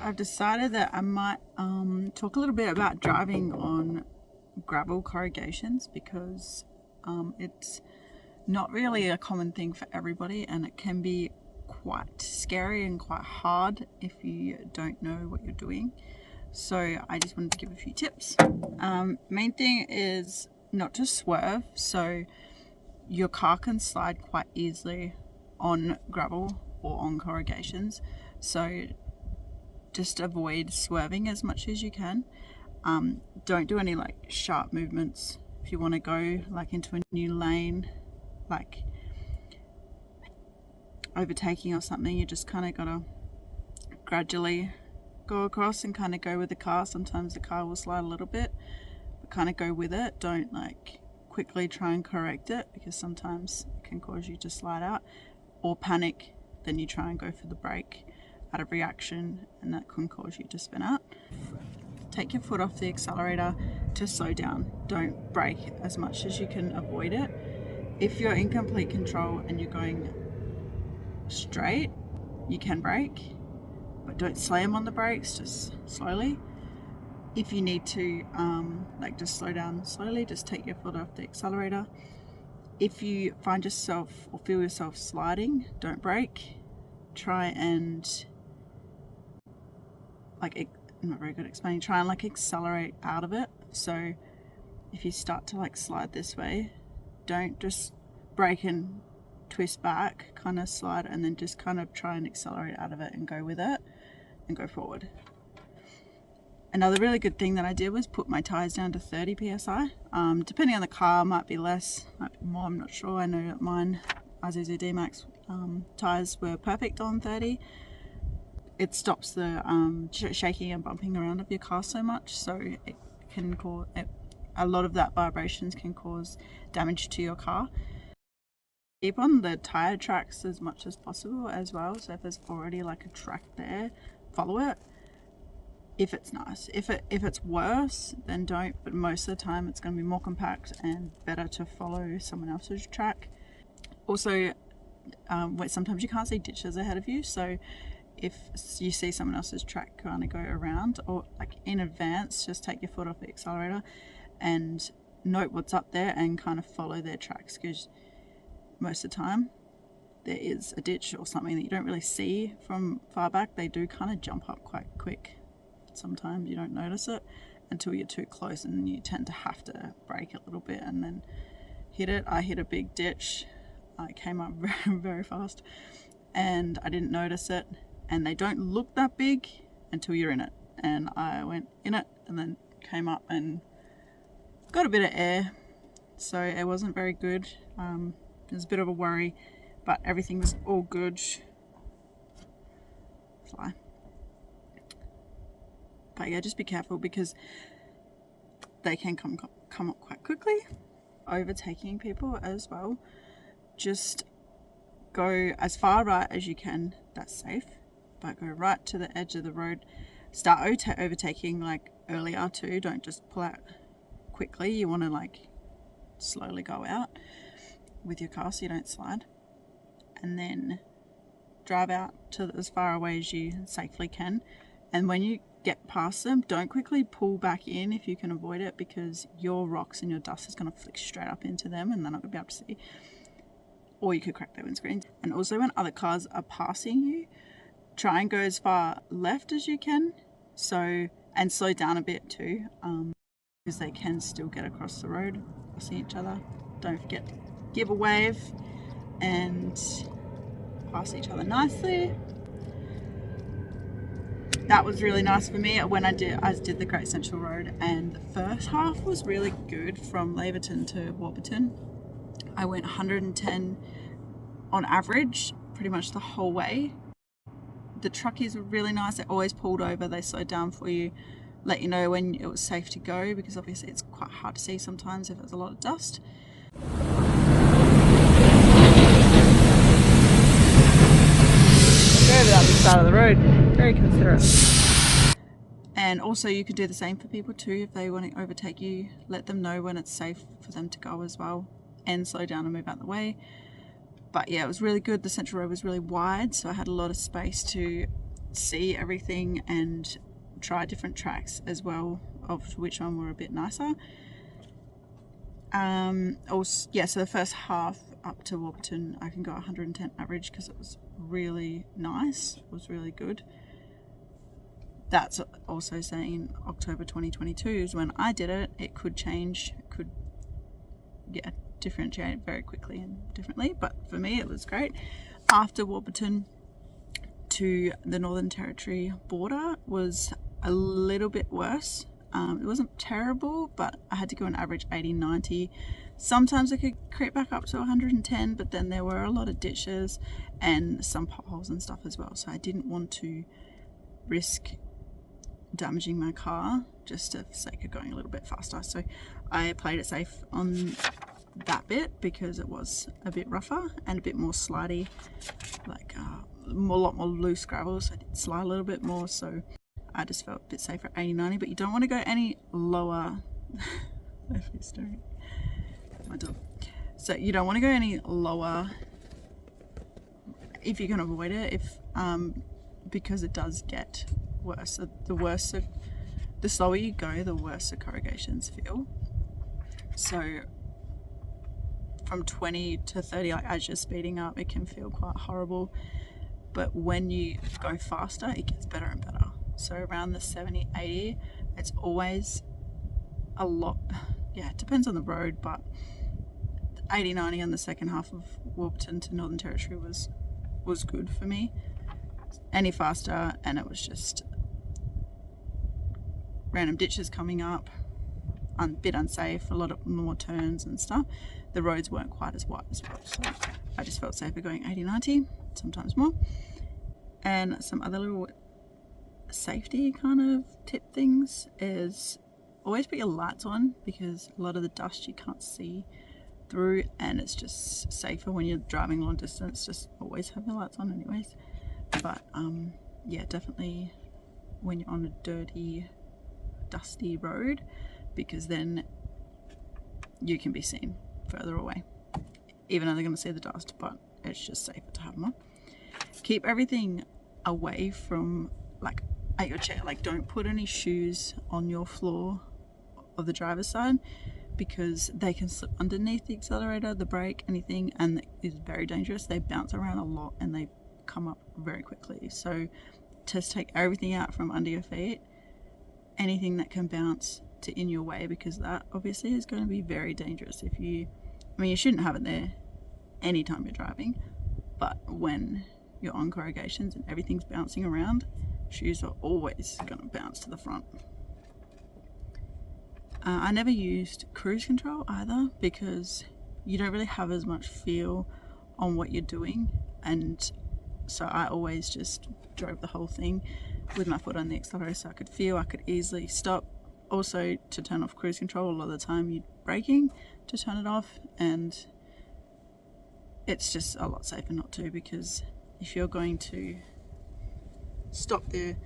I've decided that I might talk a little bit about driving on gravel corrugations because it's not really a common thing for everybody, and it can be quite scary and quite hard if you don't know what you're doing. So I just wanted to give a few tips. Main thing is not to swerve, so your car can slide quite easily on gravel or on corrugations, so just avoid swerving as much as you can. Don't do any like sharp movements. If you want to go like into a new lane, like overtaking or something, you just kind of gotta gradually go across and kind of go with the car. Sometimes the car will slide a little bit, but kind of go with it. Don't like quickly try and correct it, because sometimes it can cause you to slide out or panic. Then you try and go for the brake out of reaction, and that can cause you to spin out. Take your foot off the accelerator to slow down. Don't brake as much as you can avoid it. If you're in complete control and you're going straight, you can brake, but don't slam on the brakes, just slowly. If you need to like just slow down slowly, just take your foot off the accelerator. If you find yourself or feel yourself sliding, don't brake. Try and like, I'm not very good at explaining, try and like accelerate out of it. So if you start to like slide this way, don't just brake and twist back, kind of slide, and then just kind of try and accelerate out of it and go with it and go forward. Another really good thing that I did was put my tires down to 30 psi. Depending on the car, might be less, might be more, I'm not sure. I know that mine Isuzu D-Max tires were perfect on 30. It stops the shaking and bumping around of your car so much, so it can cause a lot of that vibrations can cause damage to your car. Keep on the tire tracks as much as possible as well. So if there's already like a track there, follow it. If it's nice. If it's worse, then don't. But most of the time, it's going to be more compact and better to follow someone else's track. Also, sometimes you can't see ditches ahead of you, so if you see someone else's track kind of go around, or like in advance, just take your foot off the accelerator and note what's up there and kind of follow their tracks, because most of the time there is a ditch or something that you don't really see from far back. They do kind of jump up quite quick. Sometimes you don't notice it until you're too close, and you tend to have to brake a little bit and then hit it. I hit a big ditch. I came up very, very fast and I didn't notice it. And they don't look that big until you're in it. And I went in it and then came up and got a bit of air. So it wasn't very good. It was a bit of a worry, but everything was all good. Fly. But yeah, just be careful because they can come up quite quickly. Overtaking people as well. Just go as far right as you can. That's safe. But go right to the edge of the road. Start overtaking like earlier too. Don't just pull out quickly. You want to like slowly go out with your car so you don't slide. And then drive out to as far away as you safely can. And when you get past them, don't quickly pull back in if you can avoid it, because your rocks and your dust is going to flick straight up into them and they're not going to be able to see. Or you could crack their windscreens. And also when other cars are passing you, try and go as far left as you can, and slow down a bit too, because they can still get across the road, see each other. Don't forget to give a wave and pass each other nicely. That was really nice for me when I did the Great Central Road, and the first half was really good from Laverton to Warburton. I went 110 on average pretty much the whole way. The truckies were really nice. They always pulled over, they slowed down for you, let you know when it was safe to go, because obviously it's quite hard to see sometimes if there's a lot of dust. Go over the side of the road, very considerate. And also you could do the same for people too. If they want to overtake you, let them know when it's safe for them to go as well, and slow down and move out the way. But yeah, it was really good. The Central Road was really wide, so I had a lot of space to see everything and try different tracks as well of which one were a bit nicer. Also, yeah, so the first half up to Warburton I can go 110 average because it was really nice, it was really good. That's also saying October 2022 is when I did it. It could change, it could differentiate very quickly and differently, but for me it was great. After Warburton to the Northern Territory border was a little bit worse. It wasn't terrible, but I had to go an average 80-90. Sometimes I could creep back up to 110, but then there were a lot of ditches and some potholes and stuff as well, so I didn't want to risk damaging my car just for the sake of going a little bit faster. So I played it safe on that bit because it was a bit rougher and a bit more slidey, like a lot more loose gravel, so I did slide a little bit more, so I just felt a bit safer at 80-90. But you don't want to go any lower. If you're staring at my dog. So you don't want to go any lower if you can avoid it, if because it does get worse. So the slower you go, the worse the corrugations feel. So from 20 to 30, like as you're speeding up, it can feel quite horrible. But when you go faster, it gets better and better. So around the 70, 80, it's always a lot. Yeah, it depends on the road, but 80, 90 on the second half of Warburton to Northern Territory was good for me. Any faster, and it was just random ditches coming up, a bit unsafe, a lot of more turns and stuff. The roads weren't quite as wide as well, so I just felt safer going 80-90, sometimes more. And some other little safety kind of tip things is always put your lights on, because a lot of the dust you can't see through, and it's just safer when you're driving long distance. Just always have your lights on anyways. But yeah, definitely when you're on a dirty, dusty road, because then you can be seen further away, even though they're going to see the dust, but it's just safer to have them on. Keep everything away from, like, at your chair. Like, don't put any shoes on your floor of the driver's side, because they can slip underneath the accelerator, the brake, anything, and it is very dangerous. They bounce around a lot and they come up very quickly. So just take everything out from under your feet, anything that can bounce to in your way, because that obviously is going to be very dangerous. If you, I mean, you shouldn't have it there anytime you're driving, but when you're on corrugations and everything's bouncing around, shoes are always going to bounce to the front. I never used cruise control either, because you don't really have as much feel on what you're doing, and so I always just drove the whole thing with my foot on the accelerator, so I could feel, I could easily stop. Also, to turn off cruise control, a lot of the time you're braking to turn it off, and it's just a lot safer not to, because if you're going to stop there,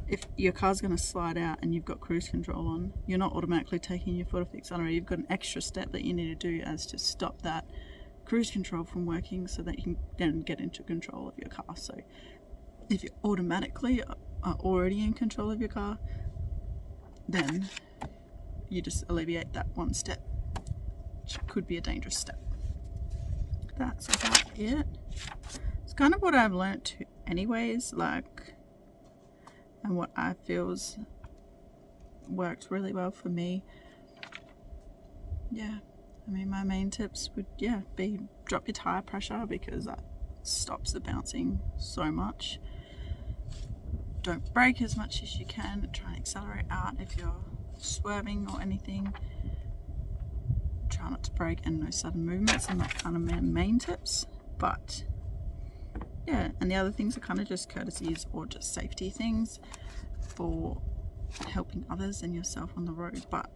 if your car's going to slide out and you've got cruise control on, you're not automatically taking your foot off the accelerator. You've got an extra step that you need to do as to stop that cruise control from working, so that you can then get into control of your car. So if you automatically are already in control of your car, then you just alleviate that one step, which could be a dangerous step. That's about it. It's kind of what I've learnt to anyways, like, and what I feels worked really well for me. Yeah, I mean, my main tips would, yeah, be drop your tire pressure, because that stops the bouncing so much. Don't brake as much as you can. Try and accelerate out if you're swerving or anything. Try not to brake, and no sudden movements, and that kind of main tips. But yeah, and the other things are kind of just courtesies or just safety things for helping others and yourself on the road. But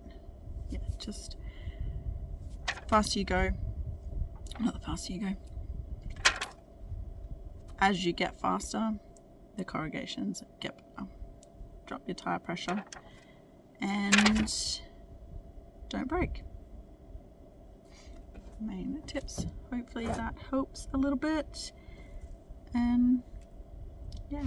yeah, just faster you go, not the faster you go. As you get faster, the corrugations get better. Drop your tire pressure and don't brake. Main tips. Hopefully that helps a little bit. And Yeah.